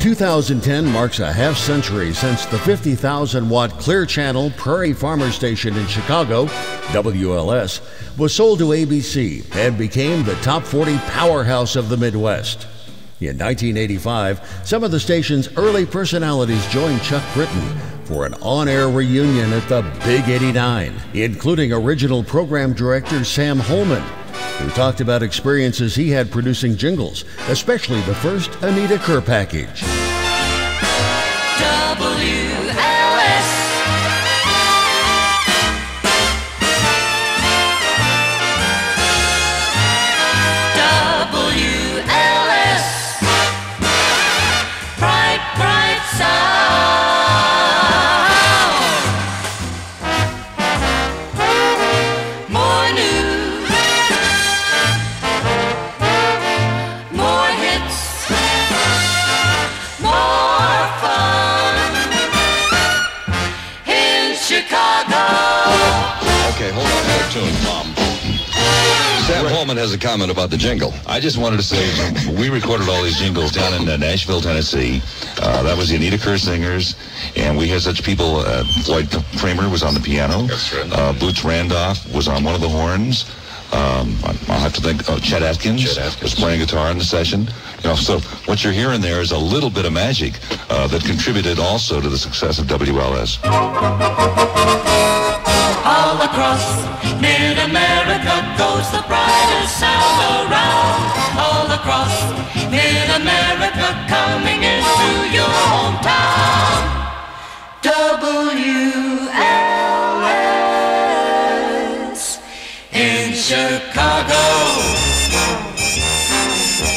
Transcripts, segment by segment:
2010 marks a half-century since the 50,000-watt Clear Channel Prairie Farmer Station in Chicago, WLS, was sold to ABC and became the top 40 powerhouse of the Midwest. In 1985, some of the station's early personalities joined Chuck Britton for an on-air reunion at the Big 89, including original program director Sam Holman, who talked about experiences he had producing jingles, especially the first Anita Kerr package. Sam Holman has a comment about the jingle. I just wanted to say, we recorded all these jingles down in Nashville, Tennessee. That was the Anita Kerr Singers, and we had such people. Floyd Kramer was on the piano. That's right. Boots Randolph was on one of the horns. I'll have to think. Chet Atkins was playing guitar in the session. You know, so what you're hearing there is a little bit of magic that contributed also to the success of WLS. All across Mid-America goes the brightest sound around. All across Mid-America coming into your hometown. WLS in Chicago.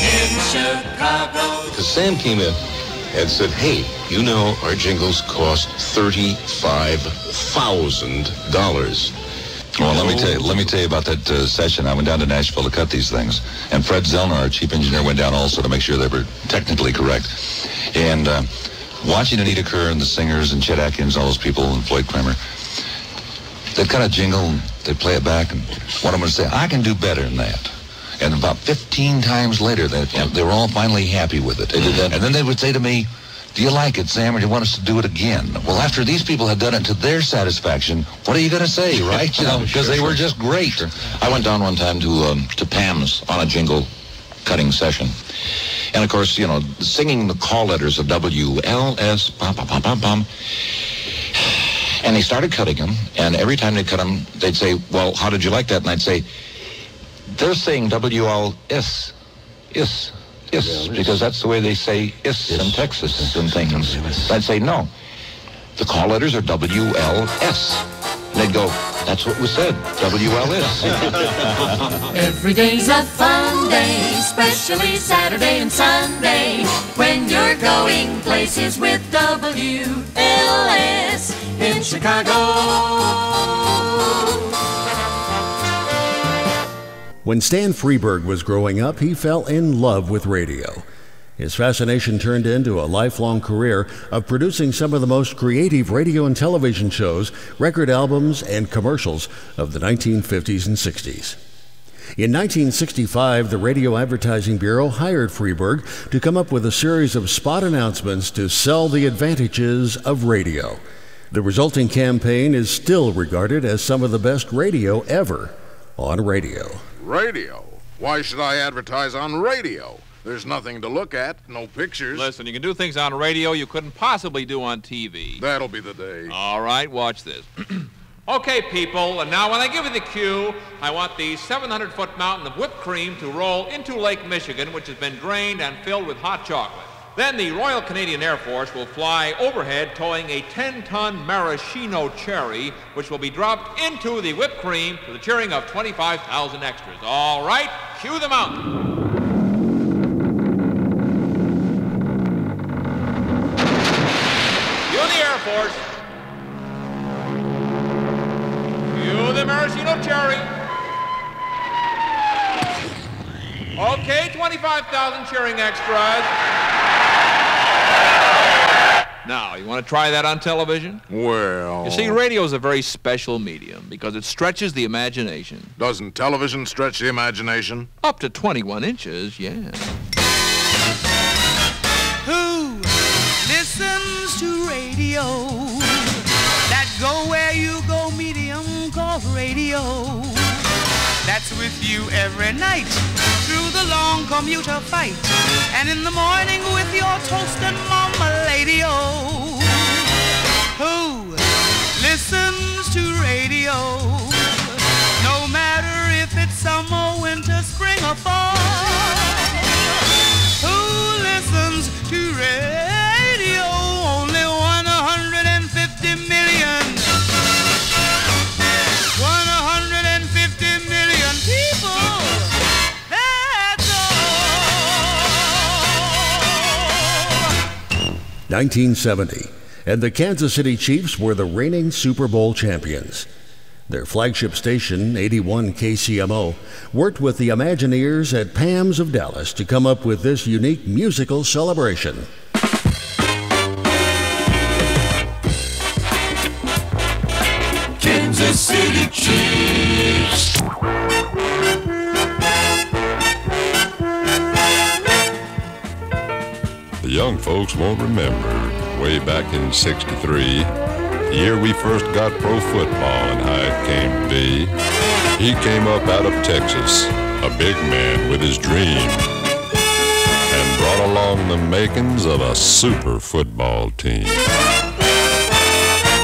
In Chicago. Because Sam came in and said, hey, you know our jingles cost $35,000. Well, let me tell you about that session. I went down to Nashville to cut these things, and Fred Zellner, our chief engineer, went down also to make sure they were technically correct. And watching Anita Kerr and the singers and Chet Atkins, all those people, and Floyd Kramer, they'd cut a jingle and they'd play it back, and one of them would say, I can do better than that. And about 15 times later, they were all finally happy with it. They did that. And then they would say to me, do you like it, Sam, or do you want us to do it again? Well, after these people had done it to their satisfaction, what are you going to say, right? You know, because they were just great. Sure. I went down one time to Pam's on a jingle cutting session. And, of course, you know, singing the call letters of WLS, pom, pom, pom, pom, pom. And they started cutting them, and every time they cut them, they'd say, well, how did you like that? And I'd say, they're saying WLS, is. Yes, because that's the way they say is in Texas and things. I'd say, no, the call letters are WLS. And they'd go, that's what was said, WLS. Every day's a fun day, especially Saturday and Sunday, when you're going places with WLS in Chicago. When Stan Freberg was growing up, he fell in love with radio. His fascination turned into a lifelong career of producing some of the most creative radio and television shows, record albums, and commercials of the 1950s and 60s. In 1965, the Radio Advertising Bureau hired Freberg to come up with a series of spot announcements to sell the advantages of radio. The resulting campaign is still regarded as some of the best radio ever on radio. Radio? Why should I advertise on radio? There's nothing to look at, no pictures. Listen, you can do things on radio you couldn't possibly do on TV. That'll be the day. All right, watch this. Okay, people, and now when I give you the cue, I want the 700-foot mountain of whipped cream to roll into Lake Michigan, which has been drained and filled with hot chocolate. Then the Royal Canadian Air Force will fly overhead towing a 10-ton maraschino cherry, which will be dropped into the whipped cream to the cheering of 25,000 extras. All right, cue the mountain. Cue the Air Force. Cue the maraschino cherry. Okay, 25,000 cheering extras. Now, you want to try that on television? Well... You see, radio is a very special medium because it stretches the imagination. Doesn't television stretch the imagination? Up to 21 inches, yeah. Who with you every night through the long commuter fight, and in the morning with your toast and mama-lady-o. Who listens to radio, no matter if it's summer, winter, spring, or fall? Who listens to radio? Only 150 million. 150 million people. That's all. 1970, and the Kansas City Chiefs were the reigning Super Bowl champions. Their flagship station, 81 KCMO, worked with the Imagineers at Pam's of Dallas to come up with this unique musical celebration. Kansas City Chiefs. The young folks won't remember, way back in '63, the year we first got pro football and how it came to be. He came up out of Texas, a big man with his dream, and brought along the makings of a super football team.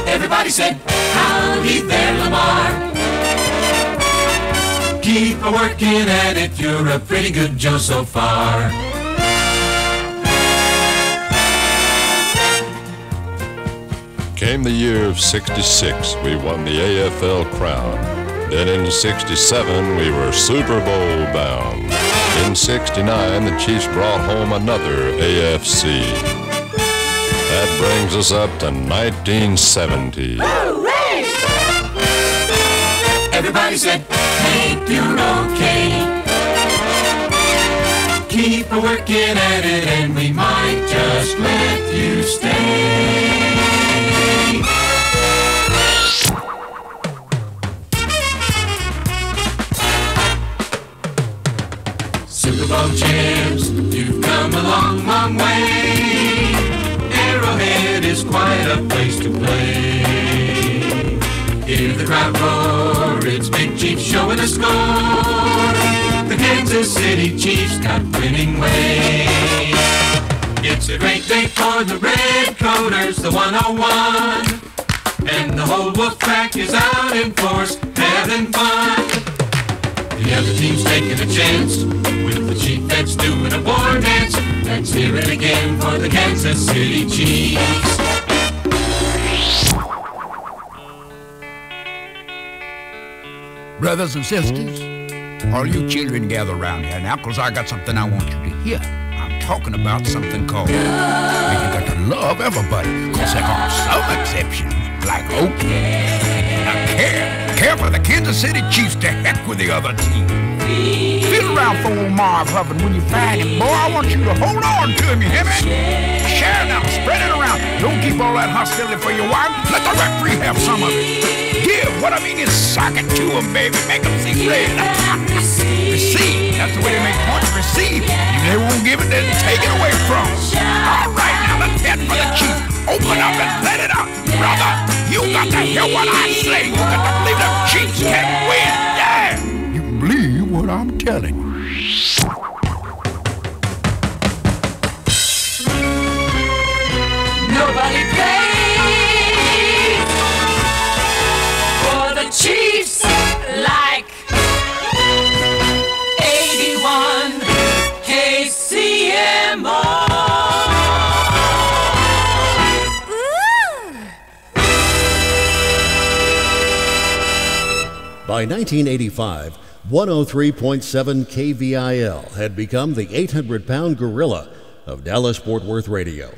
Everybody said, howdy there, Lamar. Keep a-working at it, you're a pretty good Joe so far. Came the year of '66, we won the AFL crown. Then in '67, we were Super Bowl bound. In '69, the Chiefs brought home another AFC. That brings us up to 1970. Hooray! Everybody said, hey, you're okay. Keep a-working at it and we might just let you stay. Super Bowl champs, you've come a long, long way. Arrowhead is quite a place to play. Hear the crowd roar, it's Big Chiefs showing a score. The Kansas City Chiefs got winning ways. It's a great day for the Red Coaters, the 101. And the whole wolf pack is out in force, having fun. The other team's taking a chance with the Chiefettes doing a war dance. Let's hear it again for the Kansas City Chiefs. Brothers and sisters, all you children gather around here now, because I got something I want you to hear. I'm talking about something called you got to love everybody, because there are some exceptions, like okay. Now care for the Kansas City Chiefs, to heck with the other team. Feel around for old Marv Hubbard when you find him. Boy, I want you to hold on to him, you hear me? Share it out, spread it around. Don't keep all that hostility for your wife. Let the referee have some of it. Give, what I mean is sock it to him, baby. Make them see red. Receive, that's the way they make points. Receive. If they won't give it, then take it away from them. All right, now let's head for the Chiefs. Open up and let it out. Brother, you got to hear what I say. You got to believe the Chiefs can win. Yeah. You believe what I'm telling you. Nobody plays for the Chiefs like 81 KCMO. By 1985, 103.7 KVIL had become the 800-pound gorilla of Dallas-Fort Worth radio.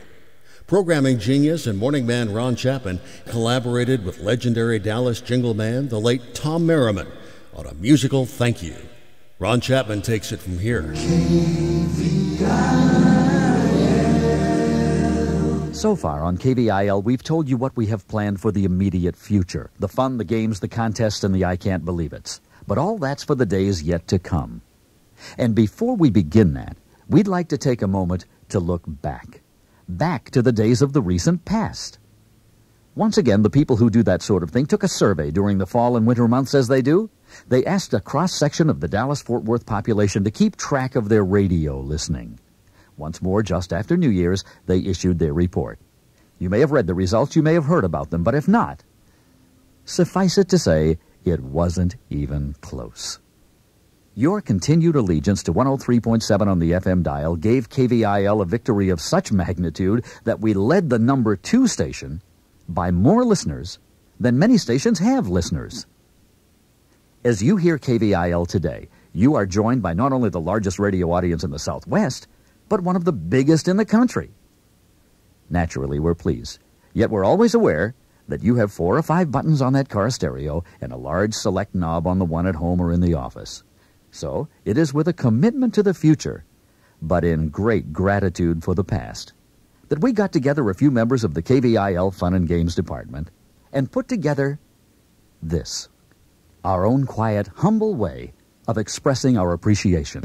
Programming genius and morning man Ron Chapman collaborated with legendary Dallas jingle man, the late Tom Merriman, on a musical thank you. Ron Chapman takes it from here. So far on KVIL, we've told you what we have planned for the immediate future. The fun, the games, the contests, and the I Can't Believe It's. But all that's for the days yet to come. And before we begin that, we'd like to take a moment to look back. Back to the days of the recent past. Once again, the people who do that sort of thing took a survey during the fall and winter months as they do. They asked a cross-section of the Dallas-Fort Worth population to keep track of their radio listening. Once more, just after New Year's, they issued their report. You may have read the results, you may have heard about them, but if not, suffice it to say, it wasn't even close. Your continued allegiance to 103.7 on the FM dial gave KVIL a victory of such magnitude that we led the number 2 station by more listeners than many stations have listeners. As you hear KVIL today, you are joined by not only the largest radio audience in the Southwest, but one of the biggest in the country. Naturally, we're pleased, yet we're always aware that you have 4 or 5 buttons on that car stereo and a large select knob on the one at home or in the office. So, it is with a commitment to the future, but in great gratitude for the past, that we got together a few members of the KVIL Fun and Games Department and put together this, our own quiet, humble way of expressing our appreciation.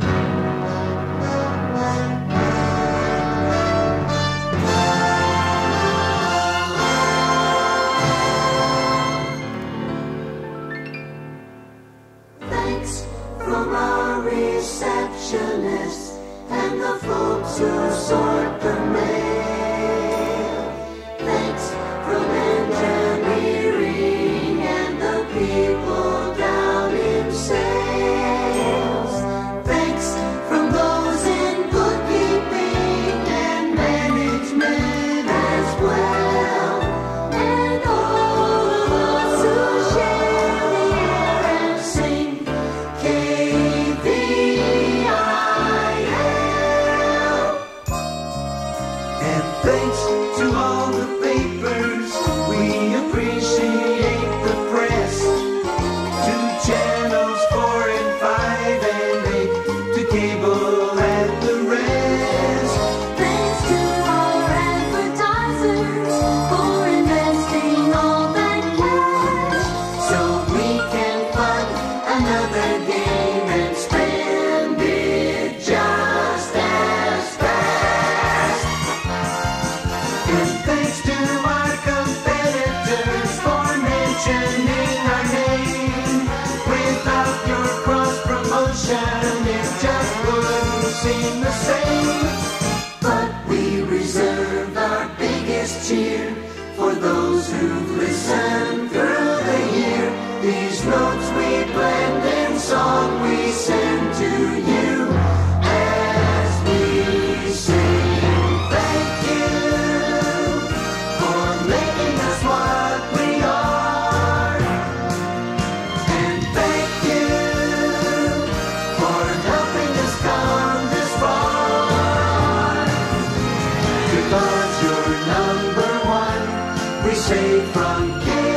Thanks from our receptionists and the folks who sort the mail. Thanks from engineering and the people down in sales. Thanks from those in bookkeeping and management as well. And all those who share the air and sing KVIL. And thanks to all the papers, we appreciate the press. 2 channels, 4 and 5 and 8, to cable and the rest. Thanks to our advertisers for investing all that cash, so we can fund another game and spend it just as fast. And thanks to our competitors for mentioning our name. Without your cross-promotion, it just wouldn't seem the same. But we reserve our biggest cheer for those who've listened through the year. These notes we blend in song we send to you as we sing. Thank you for making us what we are. And thank you for helping us come this far. Because you're number 1, we say from KVIL.